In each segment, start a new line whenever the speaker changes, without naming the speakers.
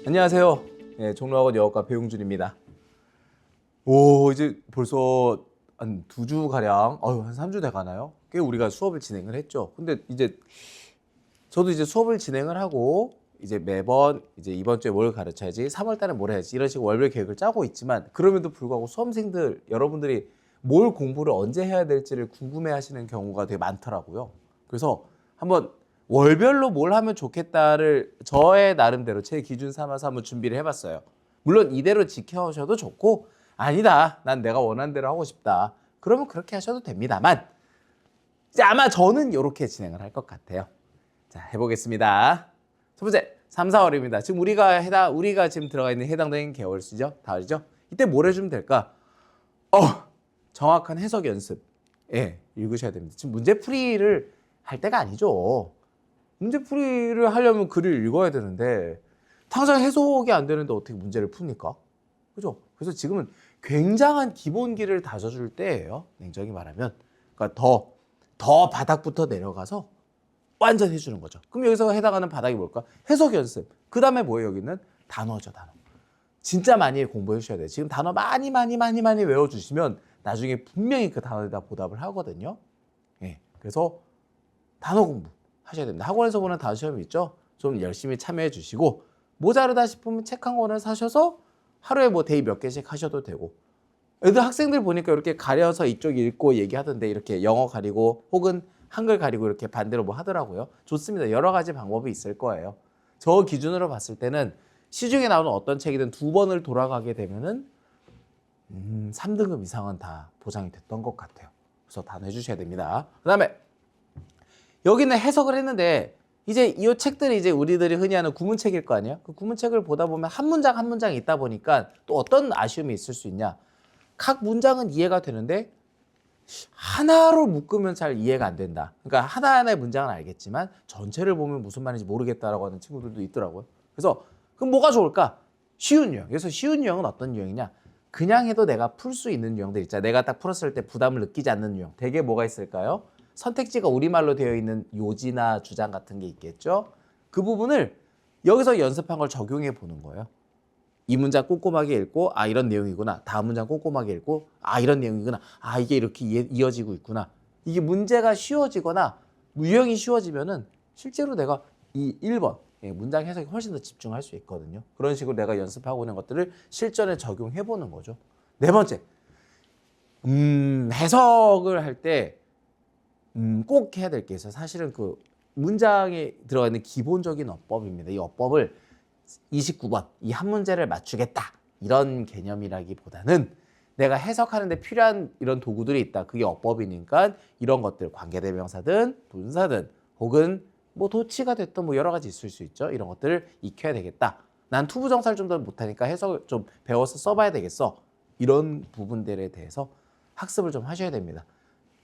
안녕하세요. 네, 종로학원 영어과 배용준입니다. 오, 이제 벌써 한 2주 가량, 한 3주 돼 가나요? 꽤 우리가 수업을 진행을 했죠. 근데 이제 저도 이제 수업을 진행을 하고 이제 매번 이제 이번 주에 뭘 가르쳐야지, 3월 달에 뭘 해야지 이런 식으로 월별 계획을 짜고 있지만, 그럼에도 불구하고 수험생들 여러분들이 뭘 공부를 언제 해야 될지를 궁금해 하시는 경우가 되게 많더라고요. 그래서 한번 월별로 뭘 하면 좋겠다를 저의 나름대로 제 기준 삼아서 한번 준비를 해봤어요. 물론 이대로 지켜오셔도 좋고, 아니다, 난 내가 원하는 대로 하고 싶다, 그러면 그렇게 하셔도 됩니다만, 이제 아마 저는 이렇게 진행을 할 것 같아요. 자, 해보겠습니다. 첫 번째, 3, 4월입니다. 지금 우리가 지금 들어가 있는 해당되는 계월수죠? 가을이죠? 이때 뭘 해주면 될까? 정확한 해석 연습. 예, 읽으셔야 됩니다. 지금 문제풀이를 할 때가 아니죠. 문제풀이를 하려면 글을 읽어야 되는데, 당장 해석이 안 되는데 어떻게 문제를 풉니까? 그죠? 그래서 지금은 굉장한 기본기를 다져줄 때예요. 냉정히 말하면. 그러니까 더 바닥부터 내려가서 완전 해주는 거죠. 그럼 여기서 해당하는 바닥이 뭘까? 해석 연습. 그 다음에 뭐예요? 여기는 단어죠, 단어. 진짜 많이 공부해 주셔야 돼요. 지금 단어 많이 외워주시면 나중에 분명히 그 단어에다 보답을 하거든요. 예, 그래서 단어 공부 하셔야 됩니다. 학원에서 보는 단어 시험이 있죠? 좀 열심히 참여해 주시고, 모자르다 싶으면 책 한 권을 사셔서 하루에 뭐 데이 몇 개씩 하셔도 되고, 애들 학생들 보니까 이렇게 가려서 이쪽 읽고 얘기하던데, 이렇게 영어 가리고 혹은 한글 가리고 이렇게 반대로 뭐 하더라고요. 좋습니다. 여러 가지 방법이 있을 거예요. 저 기준으로 봤을 때는 시중에 나오는 어떤 책이든 2번을 돌아가게 되면은 3등급 이상은 다 보장이 됐던 것 같아요. 그래서 다 내주셔야 됩니다. 그 다음에 여기는 해석을 했는데, 이제 이 책들이 이제 우리들이 흔히 하는 구문책일 거 아니에요? 그 구문책을 보다 보면 한 문장 한 문장 있다 보니까 또 어떤 아쉬움이 있을 수 있냐? 각 문장은 이해가 되는데 하나로 묶으면 잘 이해가 안 된다. 그러니까 하나하나의 문장은 알겠지만 전체를 보면 무슨 말인지 모르겠다라고 하는 친구들도 있더라고요. 그래서 그럼 뭐가 좋을까? 쉬운 유형. 그래서 쉬운 유형은 어떤 유형이냐? 그냥 해도 내가 풀 수 있는 유형들 있잖아요. 내가 딱 풀었을 때 부담을 느끼지 않는 유형. 대개 뭐가 있을까요? 선택지가 우리말로 되어 있는 요지나 주장 같은 게 있겠죠. 그 부분을 여기서 연습한 걸 적용해 보는 거예요. 이 문장 꼼꼼하게 읽고, 아, 이런 내용이구나. 다음 문장 꼼꼼하게 읽고, 아, 이런 내용이구나. 아, 이게 이렇게 이어지고 있구나. 이게 문제가 쉬워지거나 유형이 쉬워지면은 실제로 내가 이 1번 문장 해석에 훨씬 더 집중할 수 있거든요. 그런 식으로 내가 연습하고 있는 것들을 실전에 적용해 보는 거죠. 네 번째, 해석을 할 때 꼭 해야 될 게 있어요. 사실은 그 문장에 들어가 있는 기본적인 어법입니다. 이 어법을 29번 이 한 문제를 맞추겠다, 이런 개념이라기보다는 내가 해석하는 데 필요한 이런 도구들이 있다. 그게 어법이니까 이런 것들, 관계대명사든 분사든 혹은 뭐 도치가 됐던 뭐 여러 가지 있을 수 있죠. 이런 것들을 익혀야 되겠다. 난 투부정사를 좀 더 못하니까 해석을 좀 배워서 써봐야 되겠어. 이런 부분들에 대해서 학습을 좀 하셔야 됩니다.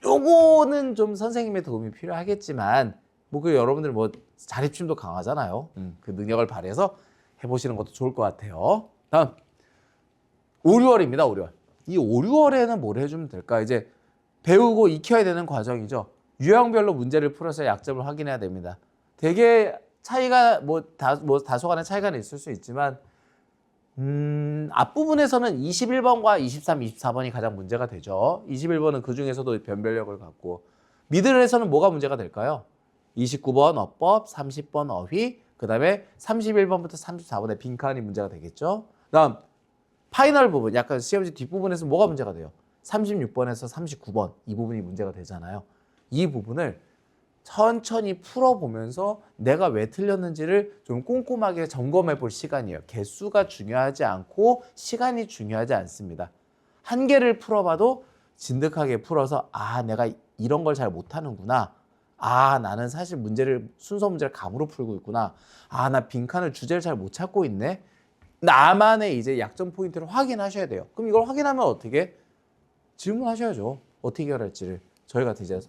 요거는 좀 선생님의 도움이 필요하겠지만, 뭐 그 여러분들 뭐 자립심도 강하잖아요. 그 능력을 발휘해서 해보시는 것도 좋을 것 같아요. 다음 5, 6월입니다. 5, 6월. 이 5, 6월에는 뭘 해주면 될까? 이제 배우고 익혀야 되는 과정이죠. 유형별로 문제를 풀어서 약점을 확인해야 됩니다. 되게 차이가 다소간의 차이가 있을 수 있지만, 앞부분에서는 21번과 23, 24번이 가장 문제가 되죠. 21번은 그 중에서도 변별력을 갖고, 미들에서는 뭐가 문제가 될까요? 29번 어법, 30번 어휘, 그 다음에 31번부터 34번의 빈칸이 문제가 되겠죠. 다음 파이널 부분, 약간 시험지 뒷부분에서 뭐가 문제가 돼요? 36번에서 39번, 이 부분이 문제가 되잖아요. 이 부분을 천천히 풀어보면서 내가 왜 틀렸는지를 좀 꼼꼼하게 점검해 볼 시간이에요. 개수가 중요하지 않고 시간이 중요하지 않습니다. 한 개를 풀어봐도 진득하게 풀어서, 아, 내가 이런 걸 잘 못하는구나. 아, 나는 사실 순서 문제를 감으로 풀고 있구나. 아, 나 빈칸을 주제를 잘 못 찾고 있네. 나만의 이제 약점 포인트를 확인하셔야 돼요. 그럼 이걸 확인하면 어떻게? 질문하셔야죠. 어떻게 해결할지를. 저희가 이제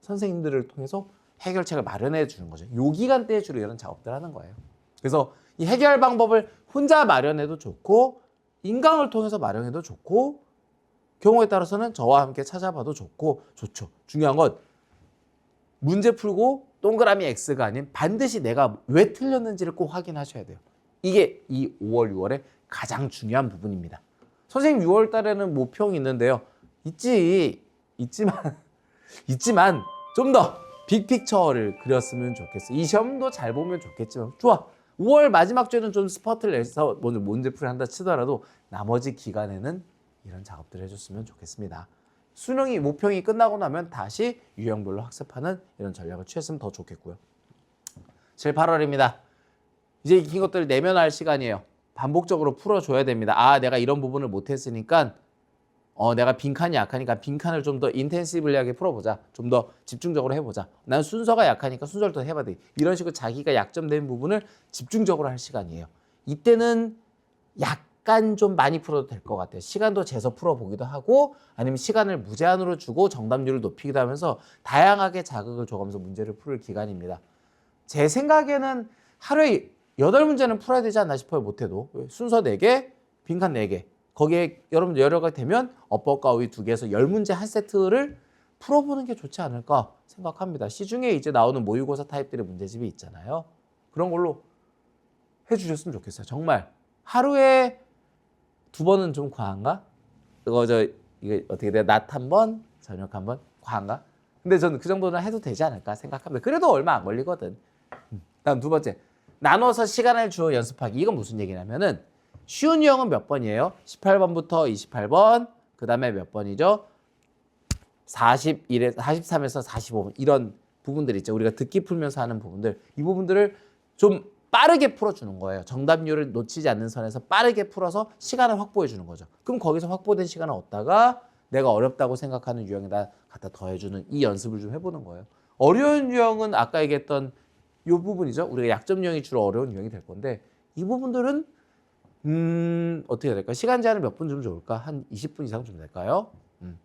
선생님들을 통해서 해결책을 마련해 주는 거죠. 요 기간대에 주로 이런 작업들 하는 거예요. 그래서 이 해결 방법을 혼자 마련해도 좋고, 인강을 통해서 마련해도 좋고, 경우에 따라서는 저와 함께 찾아봐도 좋죠. 중요한 건 문제 풀고 동그라미 X가 아닌 반드시 내가 왜 틀렸는지를 꼭 확인하셔야 돼요. 이게 이 5월, 6월의 가장 중요한 부분입니다. 선생님 6월 달에는 모평이 있는데요. 있지만 좀 더 빅픽처를 그렸으면 좋겠어. 이 시험도 잘 보면 좋겠지만 좋아. 5월 마지막 주에는 좀 스퍼트를 내서 먼저 문제풀이 한다 치더라도 나머지 기간에는 이런 작업들을 해줬으면 좋겠습니다. 수능이 모평이 끝나고 나면 다시 유형별로 학습하는 이런 전략을 취했으면 더 좋겠고요. 7, 8월입니다. 이제 익힌 것들을 내면할 시간이에요. 반복적으로 풀어줘야 됩니다. 아, 내가 이런 부분을 못했으니까 내가 빈칸이 약하니까 빈칸을 좀 더 인텐시블하게 풀어보자. 좀 더 집중적으로 해보자. 난 순서가 약하니까 순서를 더 해봐야 돼. 이런 식으로 자기가 약점된 부분을 집중적으로 할 시간이에요. 이때는 약간 좀 많이 풀어도 될 것 같아요. 시간도 재서 풀어보기도 하고 아니면 시간을 무제한으로 주고 정답률을 높이기도 하면서 다양하게 자극을 줘가면서 문제를 풀 기간입니다. 제 생각에는 하루에 8문제는 풀어야 되지 않나 싶어요. 못해도. 순서 4개, 빈칸 4개. 거기에 여러분 여러가 되면 어법과 어휘 2개에서 10문제 한 세트를 풀어보는 게 좋지 않을까 생각합니다. 시중에 이제 나오는 모의고사 타입들의 문제집이 있잖아요. 그런 걸로 해주셨으면 좋겠어요. 정말 하루에 2번은 좀 과한가? 이게 어떻게 돼요? 낮 1번, 저녁 1번 과한가? 근데 저는 그 정도는 해도 되지 않을까 생각합니다. 그래도 얼마 안 걸리거든. 다음 2번째. 나눠서 시간을 주어 연습하기. 이건 무슨 얘기냐면은 쉬운 유형은 몇 번이에요? 18번부터 28번, 그 다음에 몇 번이죠? 43에서 45번 이런 부분들 있죠. 우리가 듣기 풀면서 하는 부분들. 이 부분들을 좀 빠르게 풀어주는 거예요. 정답률을 놓치지 않는 선에서 빠르게 풀어서 시간을 확보해 주는 거죠. 그럼 거기서 확보된 시간을 얻다가 내가 어렵다고 생각하는 유형에다 갖다 더해주는 이 연습을 좀 해보는 거예요. 어려운 유형은 아까 얘기했던 이 부분이죠. 우리가 약점 유형이 주로 어려운 유형이 될 건데 이 부분들은 어떻게 해야 될까요? 시간 제한을 몇 분 주면 좋을까? 한 20분 이상 주면 될까요?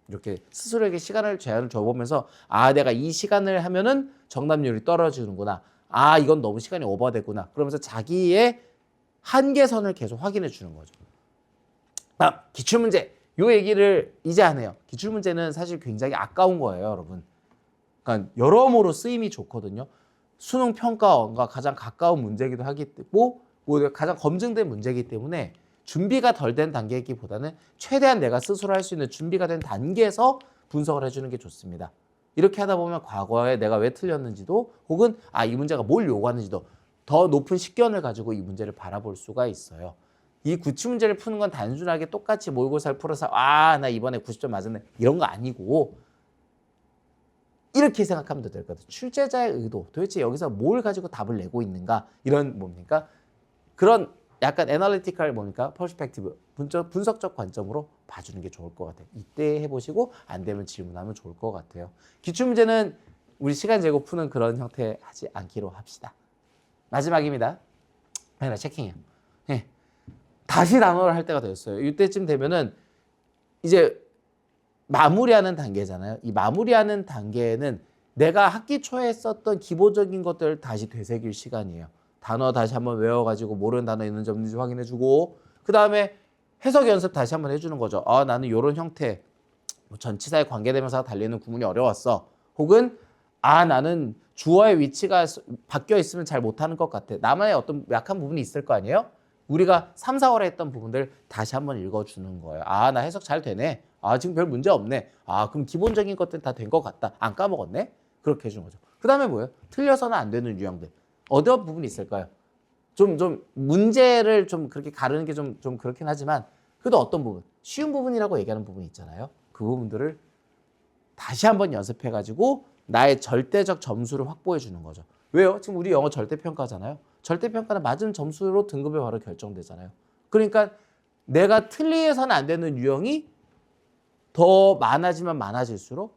이렇게 스스로에게 시간을 제한을 줘보면서 아, 내가 이 시간을 하면은 정답률이 떨어지는구나. 아, 이건 너무 시간이 오버됐구나. 그러면서 자기의 한계선을 계속 확인해 주는 거죠. 아, 기출문제. 요 얘기를 이제 하네요. 기출문제는 사실 굉장히 아까운 거예요, 여러분. 그러니까 여러모로 쓰임이 좋거든요. 수능 평가원과 가장 가까운 문제이기도 하기 때문에 가장 검증된 문제이기 때문에 준비가 덜 된 단계이기보다는 최대한 내가 스스로 할 수 있는 준비가 된 단계에서 분석을 해주는 게 좋습니다. 이렇게 하다 보면 과거에 내가 왜 틀렸는지도 혹은 이 문제가 뭘 요구하는지도 더 높은 식견을 가지고 이 문제를 바라볼 수가 있어요. 이 구치 문제를 푸는 건 단순하게 똑같이 모의고사를 풀어서 나 이번에 90점 맞았네 이런 거 아니고 이렇게 생각하면 될 것 같아요. 출제자의 의도, 도대체 여기서 뭘 가지고 답을 내고 있는가 이런 뭡니까? 그런 약간 애널리티컬 퍼스펙티브, 분석적 관점으로 봐주는 게 좋을 것 같아요. 이때 해보시고 안 되면 질문하면 좋을 것 같아요. 기출문제는 우리 시간 재고 푸는 그런 형태 하지 않기로 합시다. 마지막입니다. 아니라 체킹이에요. 네. 다시 단어를 할 때가 되었어요. 이때쯤 되면은 이제 마무리하는 단계잖아요. 이 마무리하는 단계에는 내가 학기 초에 썼던 기본적인 것들을 다시 되새길 시간이에요. 단어 다시 한번 외워가지고 모르는 단어 있는지 없는지 확인해주고 그 다음에 해석 연습 다시 한번 해주는 거죠. 나는 이런 형태 전치사의 관계대명사가 달리는 구문이 어려웠어. 혹은 나는 주어의 위치가 바뀌어 있으면 잘 못하는 것 같아. 나만의 어떤 약한 부분이 있을 거 아니에요? 우리가 3, 4월에 했던 부분들 다시 한번 읽어주는 거예요. 나 해석 잘 되네. 지금 별 문제 없네. 그럼 기본적인 것들 다 된 것 같다. 안 까먹었네? 그렇게 해주는 거죠. 그 다음에 뭐예요? 틀려서는 안 되는 유형들. 어떤 부분이 있을까요? 좀 문제를 좀 그렇게 가르는 게 좀 그렇긴 하지만 그래도 어떤 부분, 쉬운 부분이라고 얘기하는 부분이 있잖아요. 그 부분들을 다시 한번 연습해가지고 나의 절대적 점수를 확보해 주는 거죠. 왜요? 지금 우리 영어 절대평가잖아요. 절대평가는 맞은 점수로 등급이 바로 결정되잖아요. 그러니까 내가 틀리해서는 안 되는 유형이 더 많아지면 많아질수록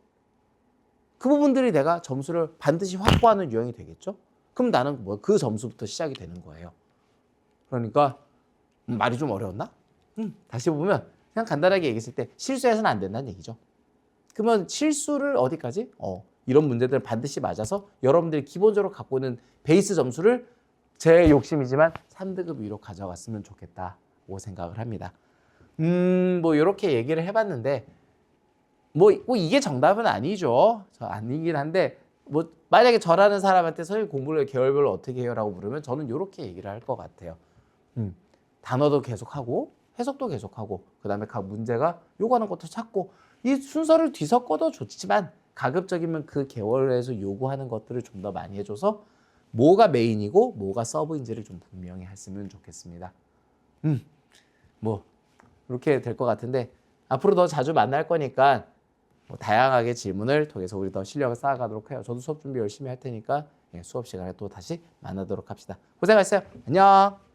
그 부분들이 내가 점수를 반드시 확보하는 유형이 되겠죠. 그럼 나는 그 점수부터 시작이 되는 거예요. 그러니까 말이 좀 어려웠나? 다시 보면 그냥 간단하게 얘기했을 때 실수해서는 안 된다는 얘기죠. 그러면 실수를 어디까지? 이런 문제들을 반드시 맞아서 여러분들이 기본적으로 갖고 있는 베이스 점수를 제 욕심이지만 3등급 위로 가져갔으면 좋겠다고 생각을 합니다. 이렇게 얘기를 해봤는데 이게 정답은 아니죠. 아니긴 한데 만약에 저라는 사람한테 선생님 공부를 계열별로 어떻게 해요? 라고 물으면 저는 이렇게 얘기를 할 것 같아요. 단어도 계속하고 해석도 계속하고 그다음에 각 문제가 요구하는 것도 찾고 이 순서를 뒤섞어도 좋지만 가급적이면 그 계열에서 요구하는 것들을 좀 더 많이 해줘서 뭐가 메인이고 뭐가 서브인지를 좀 분명히 했으면 좋겠습니다. 뭐 이렇게 될 것 같은데 앞으로 더 자주 만날 거니까 뭐 다양하게 질문을 통해서 우리 더 실력을 쌓아가도록 해요. 저도 수업 준비 열심히 할 테니까 수업 시간에 또 다시 만나도록 합시다. 고생하셨어요. 안녕.